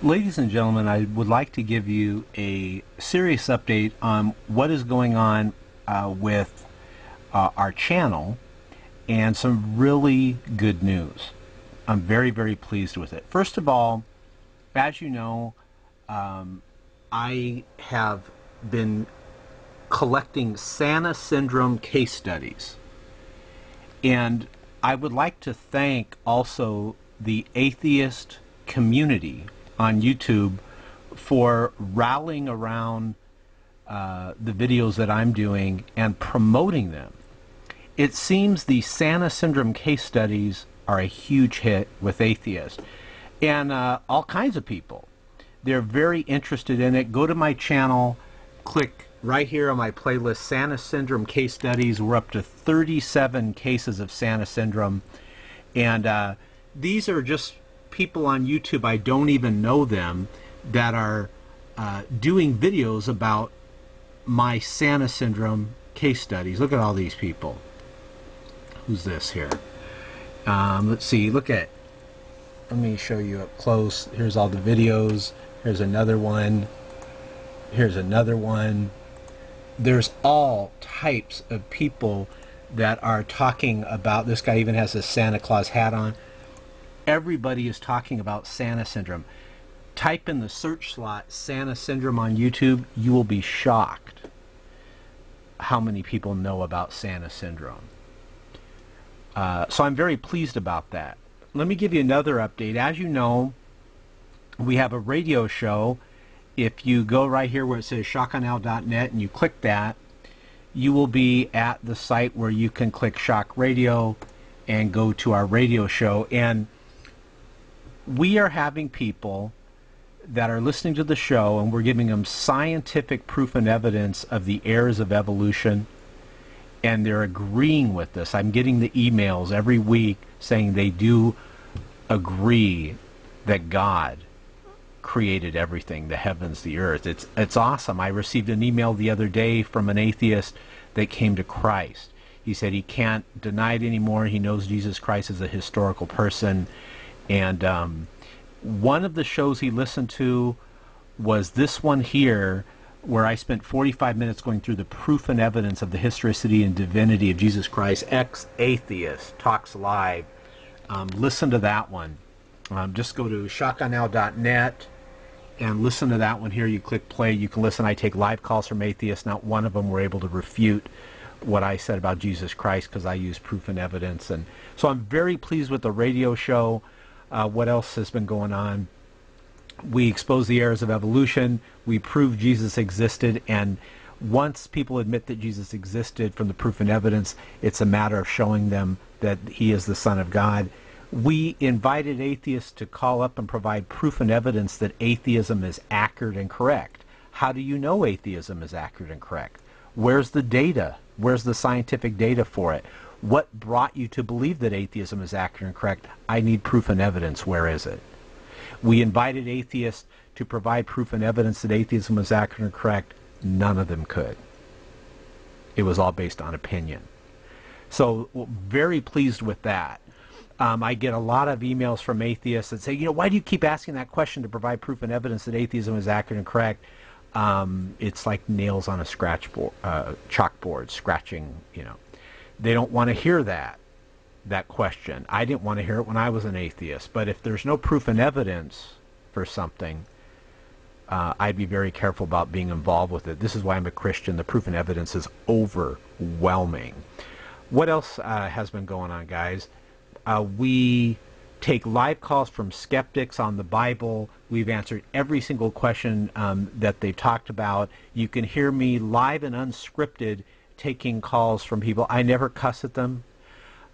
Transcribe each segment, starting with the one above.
Ladies and gentlemen, I would like to give you a serious update on what is going on with our channel and some really good news. I'm very, very pleased with it. First of all, as you know, I have been collecting Santa syndrome case studies. And I would like to thank also the atheist community on YouTube for rallying around the videos that I'm doing and promoting them. It seems the Santa syndrome case studies are a huge hit with atheists and all kinds of people. They're very interested in it. Go to my channel, click right here on my playlist, Santa syndrome case studies. We're up to 37 cases of Santa syndrome. And these are just people on YouTube, I don't even know them, that are doing videos about my Santa syndrome case studies. Look at all these people. Who's this here? Let's see, look at, let me show you up close. Here's all the videos. Here's another one. Here's another one. There's all types of people that are talking about, this guy even has a Santa Claus hat on. Everybody is talking about Santa syndrome. Type in the search slot Santa syndrome on YouTube. You will be shocked how many people know about Santa syndrome. So I'm very pleased about that. Let me give you another update. As you know, we have a radio show. If you go right here where it says shockonow.net and you click that, you will be at the site where you can click Shock Radio and go to our radio show. And we are having people that are listening to the show, and we're giving them scientific proof and evidence of the errors of evolution, and they're agreeing with this. I'm getting the emails every week saying they do agree that God created everything, the heavens, the earth. It's awesome. I received an email the other day from an atheist that came to Christ. He said he can't deny it anymore. He knows Jesus Christ is a historical person. And one of the shows he listened to was this one here, where I spent 45 minutes going through the proof and evidence of the historicity and divinity of Jesus Christ. Ex-atheist talks live. Listen to that one. Just go to shockonow.net and listen to that one here. You click play. You can listen. I take live calls from atheists. Not one of them were able to refute what I said about Jesus Christ because I use proof and evidence. And so I'm very pleased with the radio show. What else has been going on? We expose the errors of evolution. We prove Jesus existed. And once people admit that Jesus existed from the proof and evidence, it's a matter of showing them that he is the Son of God. We invited atheists to call up and provide proof and evidence that atheism is accurate and correct. How do you know atheism is accurate and correct? Where's the data? Where's the scientific data for it? What brought you to believe that atheism is accurate and correct? I need proof and evidence. Where is it? We invited atheists to provide proof and evidence that atheism was accurate and correct. None of them could. It was all based on opinion. So very pleased with that. I get a lot of emails from atheists that say, why do you keep asking that question to provide proof and evidence that atheism is accurate and correct? It's like nails on a chalkboard, scratching, They don't want to hear that question. I didn't want to hear it when I was an atheist. But if there's no proof and evidence for something, I'd be very careful about being involved with it. This is why I'm a Christian. The proof and evidence is overwhelming. What else has been going on, guys? We take live calls from skeptics on the Bible. We've answered every single question that they've talked about. You can hear me live and unscripted taking calls from people. I never cuss at them.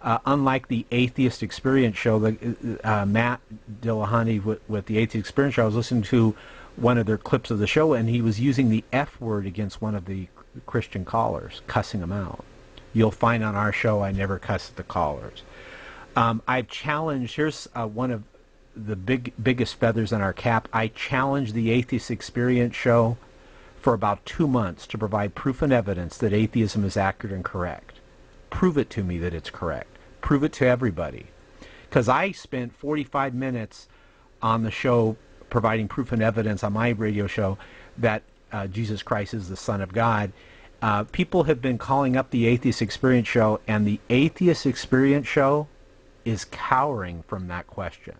Unlike the Atheist Experience show, Matt Dillahunty with the Atheist Experience show, I was listening to one of their clips of the show, and he was using the F word against one of the Christian callers, cussing them out. You'll find on our show I never cuss at the callers. I've challenged, here's one of the biggest feathers in our cap. I challenged the Atheist Experience show for about 2 months to provide proof and evidence that atheism is accurate and correct. Prove it to me that it's correct. Prove it to everybody. Because I spent 45 minutes on the show providing proof and evidence on my radio show that Jesus Christ is the Son of God. People have been calling up the Atheist Experience Show, and the Atheist Experience Show is cowering from that question.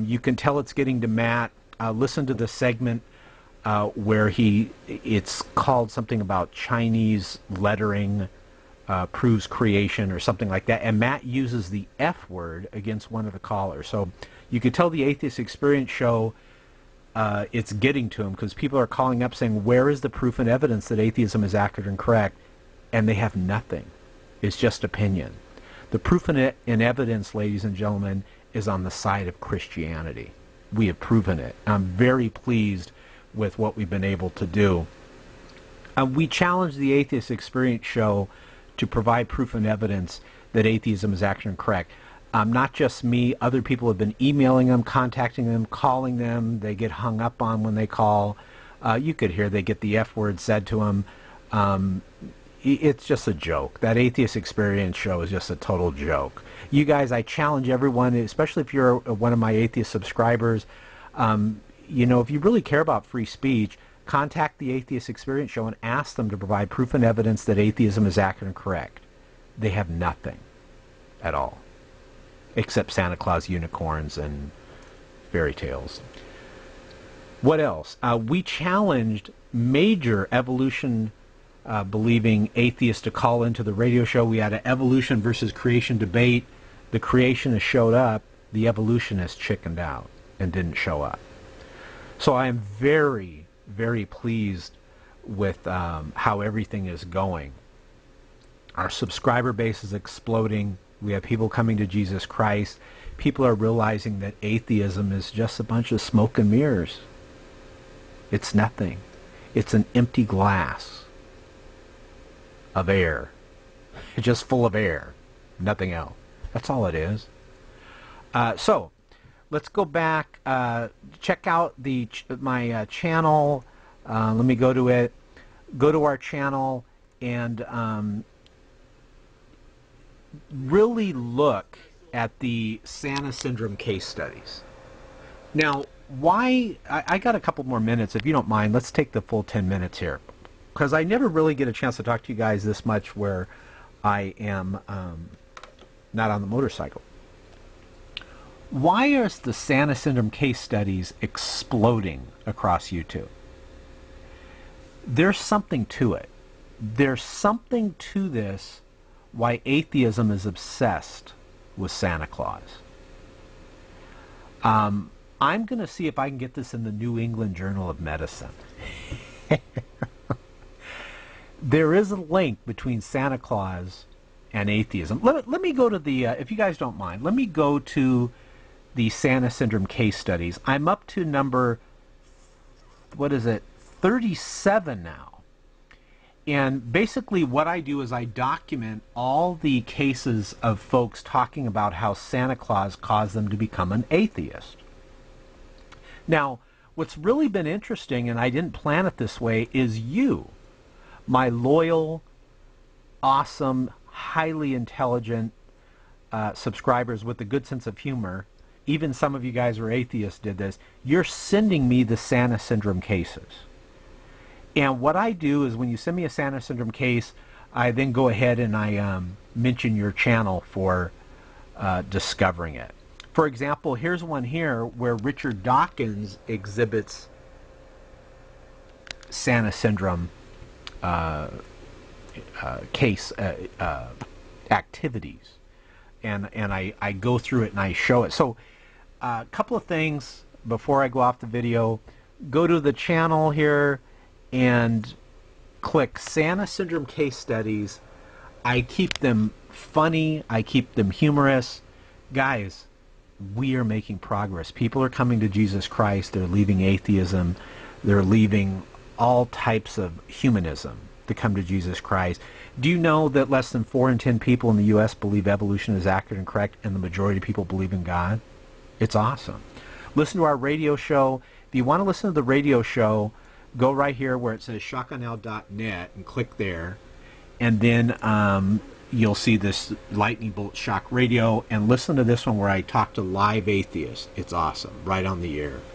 You can tell it's getting to Matt. Listen to the segment where it's called something about Chinese lettering proves creation or something like that, and Matt uses the F word against one of the callers. So you could tell the Atheist Experience Show it's getting to him, because people are calling up saying, where is the proof and evidence that atheism is accurate and correct? And they have nothing. It's just opinion. The proof and evidence, ladies and gentlemen, is on the side of Christianity. We have proven it. I'm very pleased with what we've been able to do. We challenge the Atheist Experience Show to provide proof and evidence that atheism is accurate and correct. Not just me, other people have been emailing them, contacting them, calling them. They get hung up on when they call. You could hear they get the F word said to them. It's just a joke. That Atheist Experience Show is just a total joke. You guys, I challenge everyone, especially if you're one of my atheist subscribers, if you really care about free speech, contact the Atheist Experience Show and ask them to provide proof and evidence that atheism is accurate and correct. They have nothing at all, except Santa Claus, unicorns, and fairy tales. What else? We challenged major evolution believing atheists to call into the radio show. We had an evolution versus creation debate. The creationists showed up. The evolutionists chickened out and didn't show up. So I am very, very pleased with how everything is going. Our subscriber base is exploding. We have people coming to Jesus Christ. People are realizing that atheism is just a bunch of smoke and mirrors. It's nothing. It's an empty glass of air. It's just full of air. Nothing else. That's all it is. So, let's go back. Check out my channel. Let me go to it. Go to our channel and really look at the Santa Syndrome case studies. Now, why... I got a couple more minutes. If you don't mind, let's take the full 10 minutes here. Because I never really get a chance to talk to you guys this much where I am not on the motorcycle. Why is the Santa Syndrome case studies exploding across YouTube? There's something to it. There's something to this why atheism is obsessed with Santa Claus. I'm going to see if I can get this in the New England Journal of Medicine. There is a link between Santa Claus and atheism. Let me go to the, if you guys don't mind, let me go to the Santa Syndrome case studies. I'm up to number, 37 now. And basically what I do is I document all the cases of folks talking about how Santa Claus caused them to become an atheist. Now, what's really been interesting, and I didn't plan it this way, is you, my loyal, awesome, highly intelligent subscribers with a good sense of humor. Even some of you guys who are atheists did this. You're sending me the Santa Syndrome cases. And what I do is when you send me a Santa Syndrome case, I then go ahead and I mention your channel for discovering it. For example, here's one here where Richard Dawkins exhibits Santa Syndrome case activities. And I go through it and I show it. So a couple of things before I go off the video. Go to the channel here and click Santa Syndrome case studies. I keep them funny. I keep them humorous. Guys, we are making progress. People are coming to Jesus Christ. They're leaving atheism. They're leaving all types of humanism to come to Jesus Christ. Do you know that less than 4 in 10 people in the U.S. believe evolution is accurate and correct, and the majority of people believe in God? It's awesome. Listen to our radio show. If you want to listen to the radio show, go right here where it says shotgunl.net and click there. And then you'll see this lightning bolt shock radio, and listen to this one where I talk to live atheists. It's awesome, right on the air.